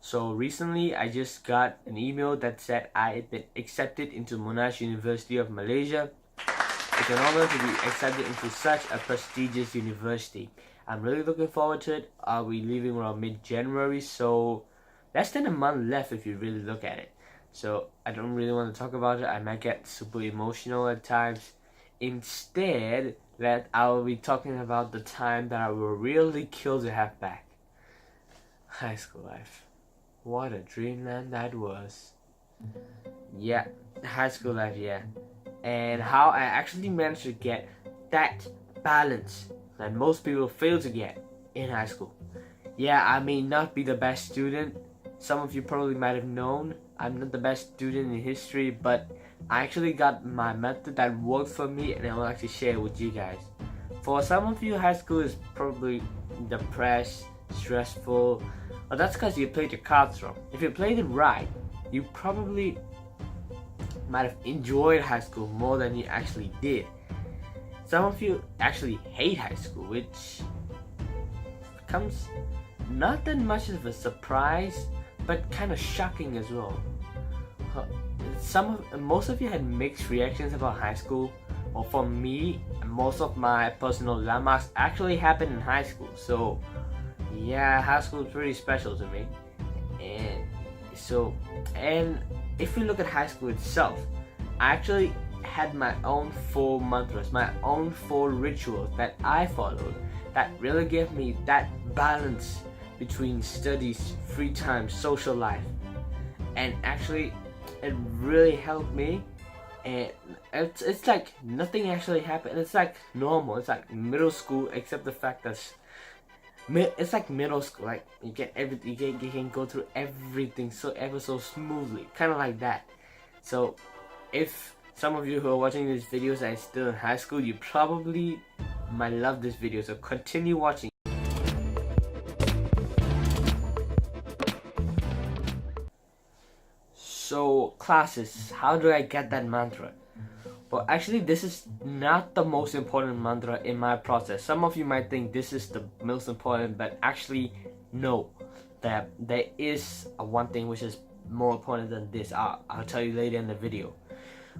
So recently I just got an email that said I had been accepted into Monash University of Malaysia. It's an honor to be accepted into such a prestigious university. I'm really looking forward to it. I'll be leaving around mid-January, so less than a month left if you really look at it. So I don't really want to talk about it. I might get super emotional at times. Instead, that I will be talking about the time that I will really kill to have back. High school life. What a dreamland that was. Yeah, high school life, yeah. And how I actually managed to get that balance that most people fail to get in high school. Yeah, I may not be the best student. Some of you probably might have known I'm not the best student in history, but I actually got my method that worked for me, and I will actually share it with you guys. For some of you, high school is probably depressed, stressful. Well, that's because you played your cards wrong. If you played it right, you probably might have enjoyed high school more than you actually did. Some of you actually hate high school, which comes not that much of a surprise, but kind of shocking as well. Most of you had mixed reactions about high school. Well, for me, most of my personal landmarks actually happened in high school. So yeah, high school is pretty special to me. And if you look at high school itself, I actually had my own 4 mantras, my own 4 rituals that I followed that really gave me that balance between studies, free time, social life. And actually, it really helped me. And it's like nothing actually happened. It's like normal. It's like middle school, except the fact that it's like middle school. Like you get everything, you can go through everything ever so smoothly, kind of like that. So if some of you who are watching these videos are still in high school, you probably might love this video, so continue watching. So classes, how do I get that mantra? Well, actually, this is not the most important mantra in my process. Some of you might think this is the most important, but actually, no. There is one thing which is more important than this. I'll tell you later in the video.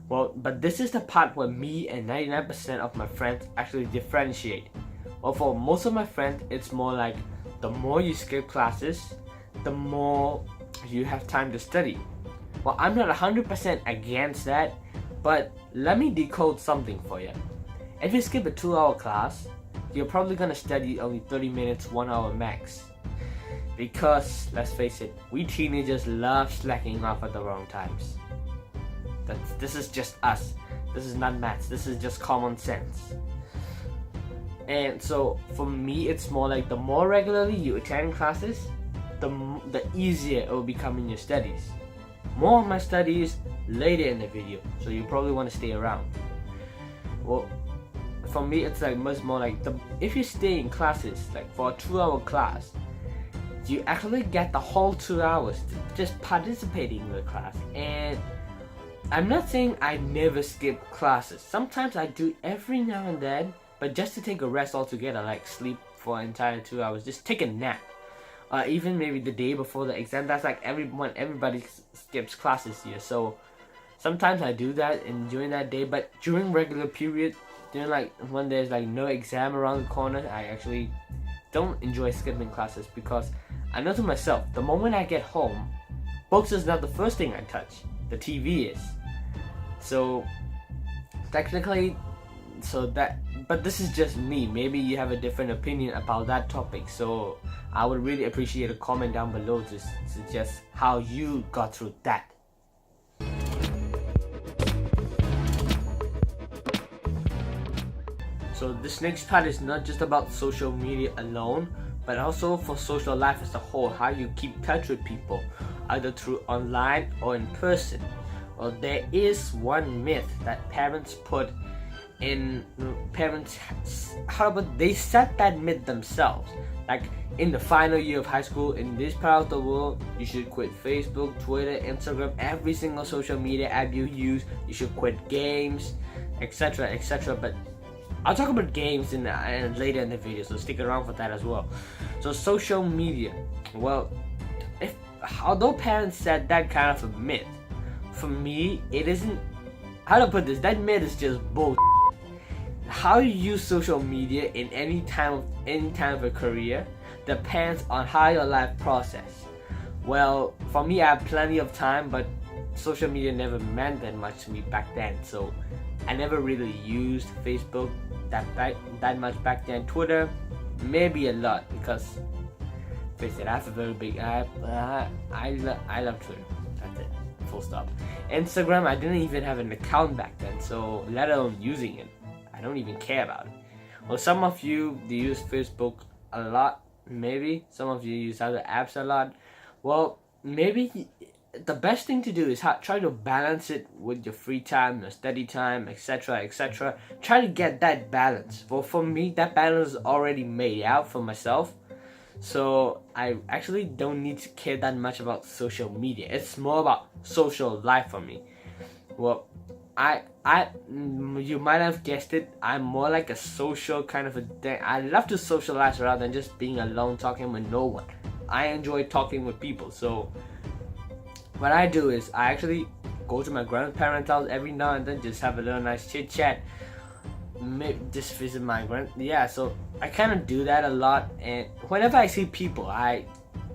Well, but this is the part where me and 99% of my friends actually differentiate. Well, for most of my friends, it's more like the more you skip classes, the more you have time to study. Well, I'm not 100% against that, but let me decode something for you. If you skip a 2-hour class, you're probably gonna study only 30 minutes, 1 hour max. Because, let's face it, we teenagers love slacking off at the wrong times. This is just us. This is not maths. This is just common sense. And so, for me, it's more like the more regularly you attend classes, the easier it will become in your studies. More of my studies later in the video, so you probably want to stay around. Well, for me, it's like much more like if you stay in classes, like for a 2-hour class, you actually get the whole 2 hours just participating in the class. And I'm not saying I never skip classes. Sometimes I do every now and then, but just to take a rest altogether, like sleep for an entire 2 hours, just take a nap. Even maybe the day before the exam. That's like everybody skips classes here. So sometimes I do that during that day, but during regular period, during like when there's like no exam around the corner, I actually don't enjoy skipping classes because I know to myself, the moment I get home, books is not the first thing I touch. The TV is. So technically, but this is just me. Maybe you have a different opinion about that topic. So I would really appreciate a comment down below to suggest how you got through that. So this next part is not just about social media alone, but also for social life as a whole, how you keep touch with people, either through online or in person. Well, there is one myth that parents put in how about they set that myth themselves. Like in the final year of high school, in this part of the world, you should quit Facebook, Twitter, Instagram, every single social media app you use. You should quit games, etc., etc. But I'll talk about games later in the video, so stick around for that as well. So social media. Well, if although parents said that kind of a myth, for me it isn't. How to put this? That myth is just bull. How you use social media in any time of a career depends on how your life process. Well, for me, I have plenty of time, but social media never meant that much to me back then. So I never really used Facebook that much back then. Twitter, maybe a lot, because face it, I have a very big app. I love Twitter. That's it. Full stop. Instagram, I didn't even have an account back then, so let alone using it. I don't even care about it. Well, some of you use Facebook a lot. Maybe some of you use other apps a lot. Well, maybe the best thing to do is try to balance it with your free time, your study time, etc., etc. Try to get that balance. Well, for me, that balance is already made out for myself. So I actually don't need to care that much about social media. It's more about social life for me. Well, you might have guessed it, I'm more like a social kind of a thing. I love to socialize rather than just being alone talking with no one. I enjoy talking with people. So what I do is I actually go to my grandparents' house every now and then, just have a little nice chit chat. Maybe just visit my so I kind of do that a lot. And whenever I see people, I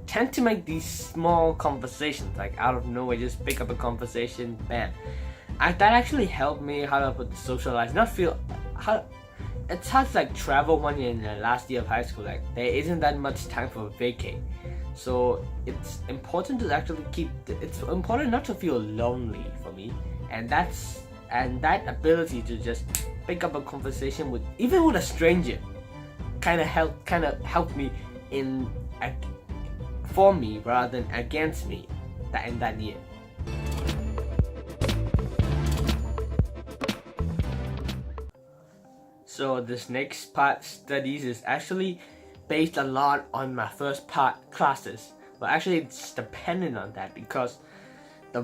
tend to make these small conversations, like out of nowhere, just pick up a conversation, bam. That actually helped me socialize, not feel how. It's hard to like travel when you're in the last year of high school. Like there isn't that much time for vacay, so it's important to actually it's important not to feel lonely for me, and that ability to just pick up a conversation with even with a stranger kind of helped me for me rather than against me in that year. So this next part, studies, is actually based a lot on my first part, classes. But actually it's dependent on that, because the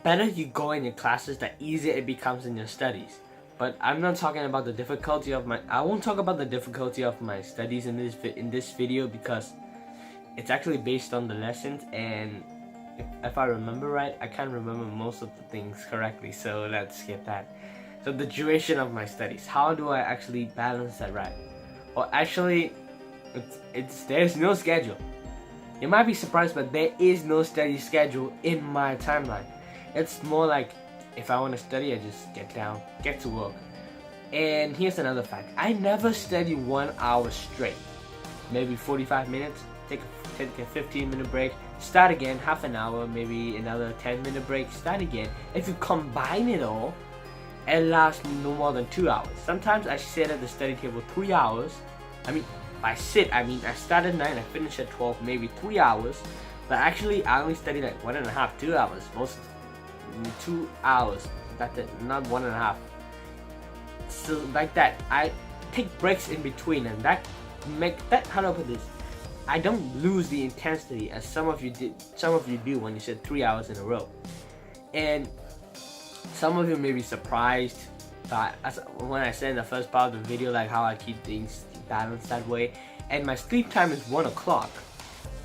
better you go in your classes, the easier it becomes in your studies. But I'm not talking about the difficulty of I won't talk about the difficulty of my studies in this video, because it's actually based on the lessons, and if I remember right, I can't remember most of the things correctly, so let's skip that. So the duration of my studies, how do I actually balance that right? Well, actually, there's no schedule. You might be surprised, but there is no study schedule in my timeline. It's more like, if I want to study, I just get to work. And here's another fact. I never study 1 hour straight. Maybe 45 minutes, take a 15-minute break, start again, half an hour, maybe another 10-minute break, start again. If you combine it all, it lasts no more than 2 hours. Sometimes I sit at the study table 3 hours. I start at 9, I finish at 12, maybe 3 hours. But actually, I only study like 1.5, 2 hours. 2 hours. That's it, not 1.5. So like that, I take breaks in between, and how do I put this? I don't lose the intensity as some of you do when you sit 3 hours in a row. And some of you may be surprised that when I said in the first part of the video, like how I keep things balanced that way, and my sleep time is 1 o'clock.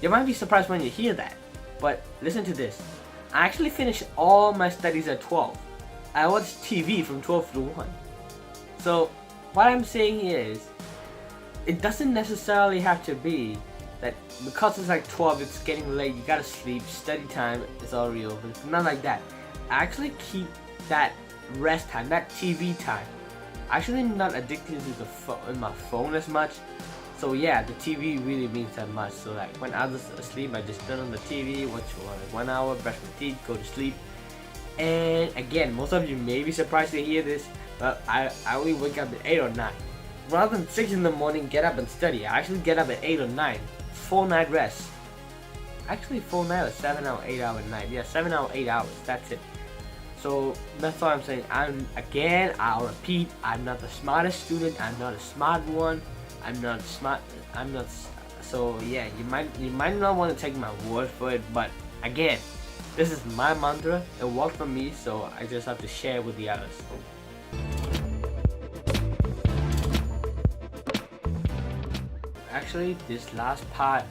You might be surprised when you hear that, but listen to this. I actually finish all my studies at 12. I watch TV from 12 to 1. So what I'm saying here is, it doesn't necessarily have to be that because it's like 12, it's getting late, you gotta sleep, study time is already over. It's not like that. I actually keep that rest time, that TV time. Actually not addicted to my phone as much. So yeah, the TV really means that much. So like when others are asleep, I just turn on the TV, watch for like 1 hour, brush my teeth, go to sleep. And again, most of you may be surprised to hear this, but I only wake up at 8 or 9. Rather than 6 in the morning, get up and study, I actually get up at 8 or 9. Full night rest. Actually full night or 7 hour, 8 hour night. Yeah, 7 hour, 8 hours, that's it. So that's what I'm saying. I'll repeat, I'm not the smartest student, I'm not a smart one, so yeah, you might not want to take my word for it, but again, this is my mantra, it worked for me, so I just have to share with the others. Actually, this last part,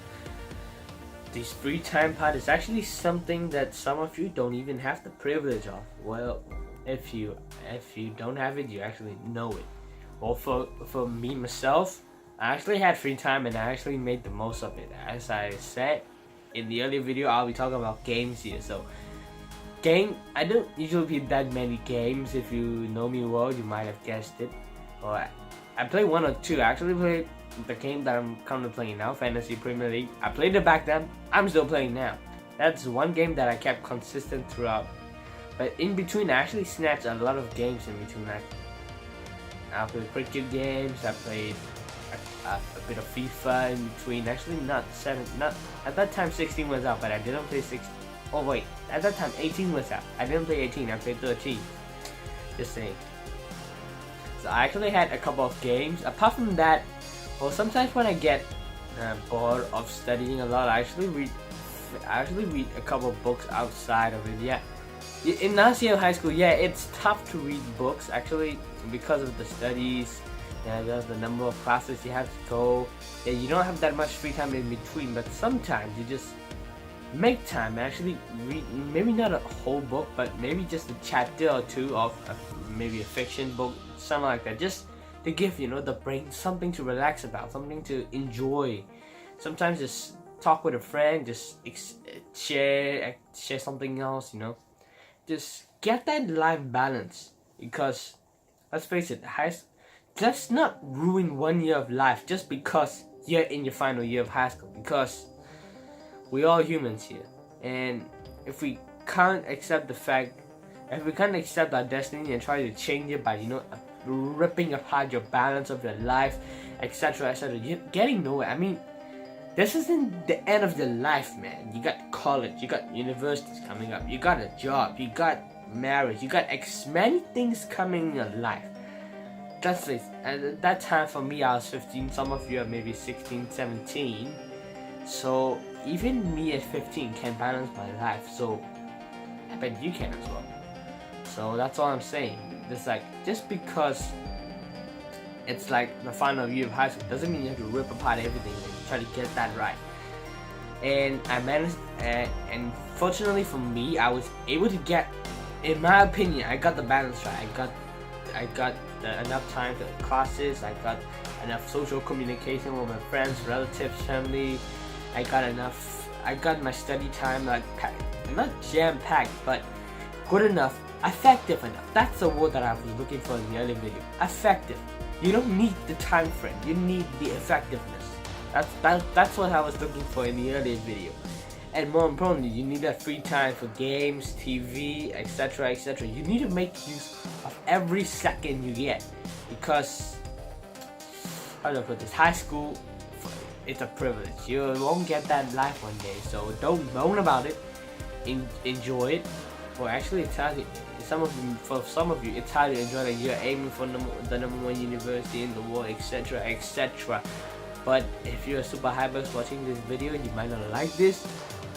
this free time part is actually something that some of you don't even have the privilege of. Well, if you don't have it, you actually know it. Well, for me myself, I actually had free time and I actually made the most of it. As I said in the earlier video, I'll be talking about games here. So I don't usually play that many games. If you know me well, you might have guessed it. Well, I play one or two. I actually played the game that I'm currently playing now, Fantasy Premier League. I played it back then. I'm still playing now. That's one game that I kept consistent throughout. But in between, I actually snatched a lot of games in between. I played cricket games. I played a bit of FIFA in between. Actually, not at that time. 16 was out, but I didn't play 16. Oh wait, at that time 18 was out. I didn't play 18. I played 13. Just saying. So I actually had a couple of games. Apart from that, well, sometimes when I get bored of studying a lot, I actually read a couple of books outside of it. Yeah, in last year of high school, yeah, it's tough to read books actually because of the studies. Yeah, there's the number of classes you have to go. Yeah, you don't have that much free time in between, but sometimes you just make time and actually read, maybe not a whole book, but maybe just a chapter or two of maybe a fiction book, something like that, just to give the brain something to relax about, something to enjoy. Sometimes just talk with a friend, just share something else, just get that life balance. Because let's face it, let's not ruin 1 year of life just because you're in your final year of high school, because we're all humans here, and if we can't accept our destiny and try to change it by ripping apart your balance of your life, etc., you're getting nowhere. I mean, this isn't the end of your life, man. You got college, you got universities coming up, you got a job, you got marriage, you got many things coming in your life. That's it. At that time for me, I was 15. Some of you are maybe 16, 17. So even me at 15 can balance my life, so I bet you can as well. So that's all I'm saying. It's like, just because it's like the final year of high school doesn't mean you have to rip apart everything and try to get that right. And I managed, and fortunately for me, I was able to get, in my opinion, I got the balance right. I got enough time for classes. I got enough social communication with my friends, relatives, family. I got my study time like not jam-packed, but good enough, effective enough. That's the word that I was looking for in the earlier video. Effective. You don't need the time frame. You need the effectiveness. That's what I was looking for in the earlier video. And more importantly, you need that free time for games, TV, etc., etc. You need to make use of every second you get, because how do I put this? High school, it's a privilege. You won't get that life one day, so don't moan about it. Enjoy it. Well, actually, it's hard. For some of you, it's hard to enjoy that you're aiming for the number one university in the world, etc., etc. But if you're a super hyper watching this video, you might not like this.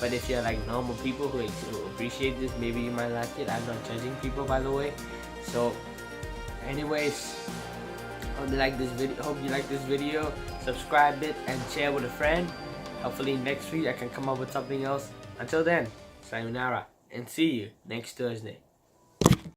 But if you're like normal people who appreciate this, maybe you might like it. I'm not judging people, by the way. So, anyways, hope you like this video. Subscribe it and share with a friend. Hopefully next week I can come up with something else. Until then, sayonara and see you next Thursday.